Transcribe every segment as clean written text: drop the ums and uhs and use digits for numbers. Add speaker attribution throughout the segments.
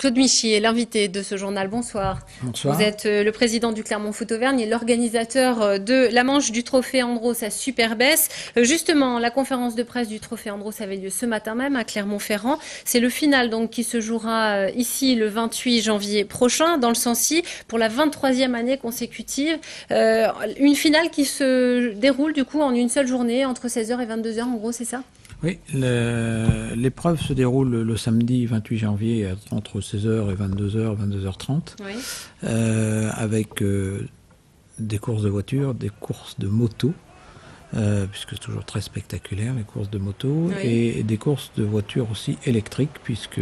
Speaker 1: Claude Michy est l'invité de ce journal. Bonsoir.
Speaker 2: Bonsoir.
Speaker 1: Vous êtes le président du Clermont Foot Auvergne et l'organisateur de la manche du Trophée Andros à Superbès. Justement, la conférence de presse du Trophée Andros avait lieu ce matin même à Clermont-Ferrand. C'est le final donc qui se jouera ici le 28 janvier prochain dans le Sancy pour la 23e année consécutive. Une finale qui se déroule du coup en une seule journée entre 16h et 22h en gros, c'est ça?
Speaker 2: Oui, l'épreuve se déroule le samedi 28 janvier entre 16h et 22h, 22h30,
Speaker 1: Oui.
Speaker 2: avec des courses de voitures, des courses de moto, puisque c'est toujours très spectaculaire les courses de moto,
Speaker 1: Oui.
Speaker 2: et des courses de voitures aussi électriques, puisque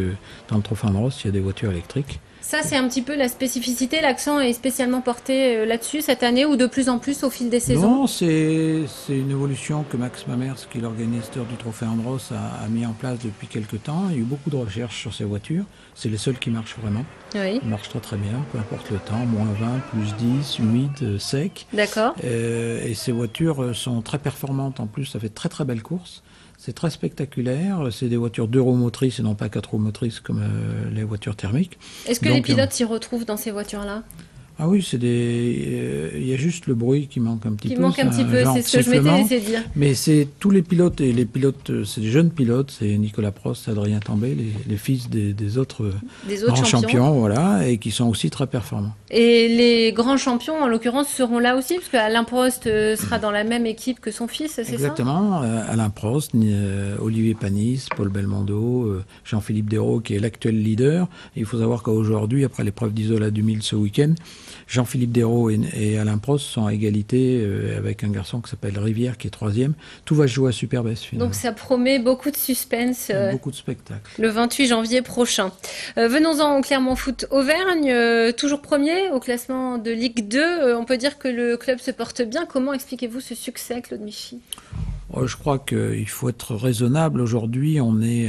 Speaker 2: dans le Trophée Andros, il y a des voitures électriques.
Speaker 1: Ça, c'est un petit peu la spécificité. L'accent est spécialement porté là-dessus cette année ou de plus en plus au fil des saisons?
Speaker 2: Non, c'est une évolution que Max Mamers, qui est l'organisateur du Trophée Andros, a mis en place depuis quelques temps. Il y a eu beaucoup de recherches sur ces voitures. C'est les seules qui marchent vraiment.
Speaker 1: Oui.
Speaker 2: Elles marchent très très bien, peu importe le temps, -20, +10, humide, sec.
Speaker 1: D'accord.
Speaker 2: Et ces voitures sont très performantes en plus, ça fait très très belles courses. C'est très spectaculaire, c'est des voitures 2 roues motrices et non pas 4 roues motrices comme les voitures thermiques.
Speaker 1: Est-ce que les pilotes s'y retrouvent dans ces voitures-là?
Speaker 2: Ah oui, il y a juste le bruit qui manque un petit
Speaker 1: Qui
Speaker 2: peu.
Speaker 1: manque un petit peu,
Speaker 2: genre
Speaker 1: c'est
Speaker 2: de
Speaker 1: ce que je m'étais
Speaker 2: sifflement.
Speaker 1: laissé dire.
Speaker 2: Mais c'est tous les pilotes, et les pilotes, c'est des jeunes pilotes, c'est Nicolas Prost, Adrien Tambay, les fils des autres
Speaker 1: Des autres
Speaker 2: grands
Speaker 1: champions.
Speaker 2: champions, voilà, et qui sont aussi très performants.
Speaker 1: Et les grands champions, en l'occurrence, seront là aussi, parce qu'Alain Prost sera dans la même équipe que son fils, c'est ça?
Speaker 2: Exactement, Alain Prost, Olivier Panis, Paul Belmondo, Jean-Philippe Dérault qui est l'actuel leader. Et il faut savoir qu'aujourd'hui, après l'épreuve d'Isola du 1000 ce week-end, Jean-Philippe Dérault et Alain Prost sont à égalité avec un garçon qui s'appelle Rivière qui est 3e. Tout va se jouer à Superbès finalement.
Speaker 1: Donc ça promet beaucoup de suspense
Speaker 2: Beaucoup de spectacles.
Speaker 1: le 28 janvier prochain. Venons-en au Clermont Foot Auvergne, toujours premier au classement de Ligue 2. On peut dire que le club se porte bien. Comment expliquez-vous ce succès, Claude Michy?
Speaker 2: Je crois qu'il faut être raisonnable. Aujourd'hui, on est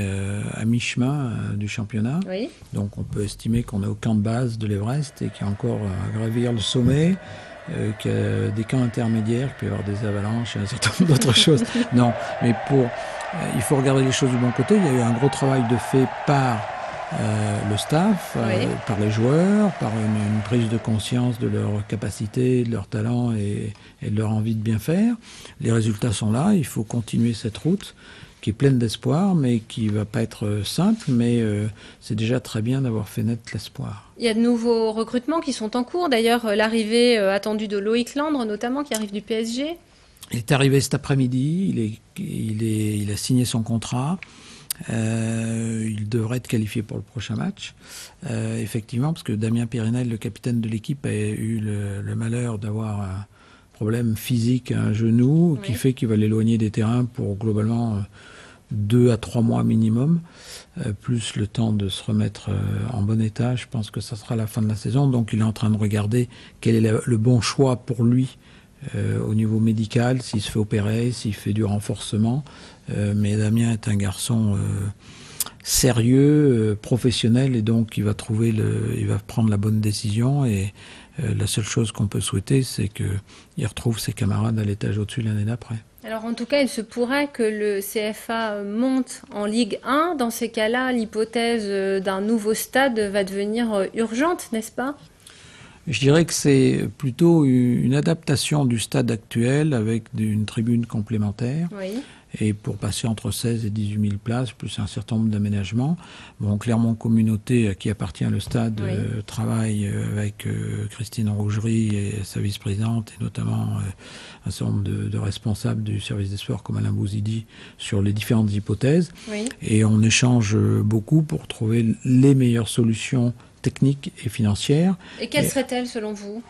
Speaker 2: à mi-chemin du championnat.
Speaker 1: Oui.
Speaker 2: Donc on peut estimer qu'on est au camp de base de l'Everest et qu'il y a encore à gravir le sommet, qu'il y a des camps intermédiaires, qu'il peut y avoir des avalanches et un certain nombre d'autres choses. Non, mais il faut regarder les choses du bon côté. Il y a eu un gros travail de fait par le staff,
Speaker 1: Oui.
Speaker 2: par les joueurs, par une prise de conscience de leur capacité, de leur talent et de leur envie de bien faire. Les résultats sont là, il faut continuer cette route qui est pleine d'espoir, mais qui va pas être simple, mais c'est déjà très bien d'avoir fait naître l'espoir.
Speaker 1: Il y a de nouveaux recrutements qui sont en cours. D'ailleurs, l'arrivée attendue de Loïc Landre, notamment, qui arrive du PSG.
Speaker 2: Il est arrivé cet après-midi, il a signé son contrat. Il devrait être qualifié pour le prochain match. Effectivement, parce que Damien Périnel, le capitaine de l'équipe, a eu le malheur d'avoir un problème physique à un genou qui fait qu'il va l'éloigner des terrains pour globalement 2 à 3 mois minimum, plus le temps de se remettre en bon état. Je pense que ça sera la fin de la saison. Donc il est en train de regarder quel est le bon choix pour lui au niveau médical, s'il se fait opérer, s'il fait du renforcement. Mais Damien est un garçon sérieux, professionnel, et donc il va prendre la bonne décision. Et la seule chose qu'on peut souhaiter, c'est qu'il retrouve ses camarades à l'étage au-dessus l'année d'après.
Speaker 1: Alors en tout cas, il se pourrait que le CFA monte en Ligue 1. Dans ces cas-là, l'hypothèse d'un nouveau stade va devenir urgente, n'est-ce pas?
Speaker 2: Je dirais que c'est plutôt une adaptation du stade actuel avec une tribune complémentaire.
Speaker 1: Oui.
Speaker 2: Et pour passer entre 16 et 18 000 places, plus un certain nombre d'aménagements. Bon, Clermont Communauté, à qui appartient le stade, travaille avec Christine Rougerie et sa vice-présidente, et notamment un certain nombre de responsables du service des sports comme Alain Bouzidi sur les différentes hypothèses.
Speaker 1: Oui.
Speaker 2: Et on échange beaucoup pour trouver les meilleures solutions techniques et financières.
Speaker 1: Et quelle serait-elle selon vous?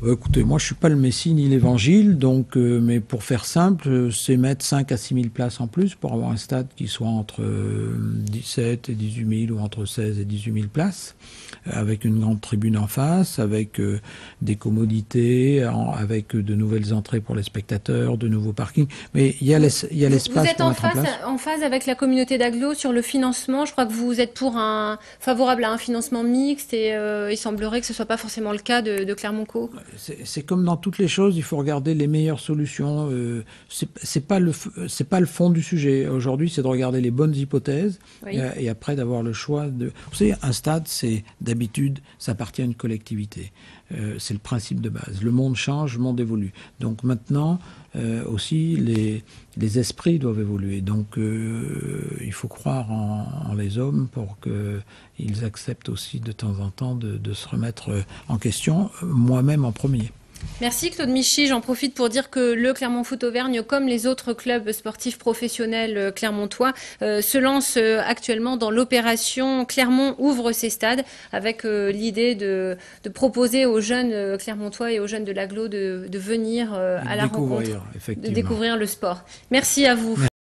Speaker 2: Écoutez, moi je suis pas le Messie ni l'Évangile, donc, mais pour faire simple, c'est mettre 5 à 6 000 places en plus pour avoir un stade qui soit entre 17 et 18 000 ou entre 16 et 18 000 places, avec une grande tribune en face, avec des commodités, avec de nouvelles entrées pour les spectateurs, de nouveaux parkings. Mais il y a l'espace
Speaker 1: Vous êtes
Speaker 2: pour mettre en place.
Speaker 1: en phase avec la communauté d'agglo sur le financement. Je crois que vous êtes favorable à un financement mixte et il semblerait que ce soit pas forcément le cas de Clermont-Co.
Speaker 2: c'est comme dans toutes les choses, il faut regarder les meilleures solutions. C'est pas le fond du sujet. Aujourd'hui, c'est de regarder les bonnes hypothèses et après d'avoir le choix de. Vous savez, un stade, c'est d'habitude, ça appartient à une collectivité. C'est le principe de base. Le monde change, le monde évolue. Donc maintenant, aussi, les esprits doivent évoluer. Donc il faut croire en les hommes pour qu'ils acceptent aussi de temps en temps de se remettre en question, moi-même en premier.
Speaker 1: Merci Claude Michy. J'en profite pour dire que le Clermont Foot Auvergne, comme les autres clubs sportifs professionnels clermontois, se lance actuellement dans l'opération Clermont ouvre ses stades, avec l'idée de proposer aux jeunes clermontois et aux jeunes de l'agglo de venir à la rencontre, de découvrir le sport. Merci à vous.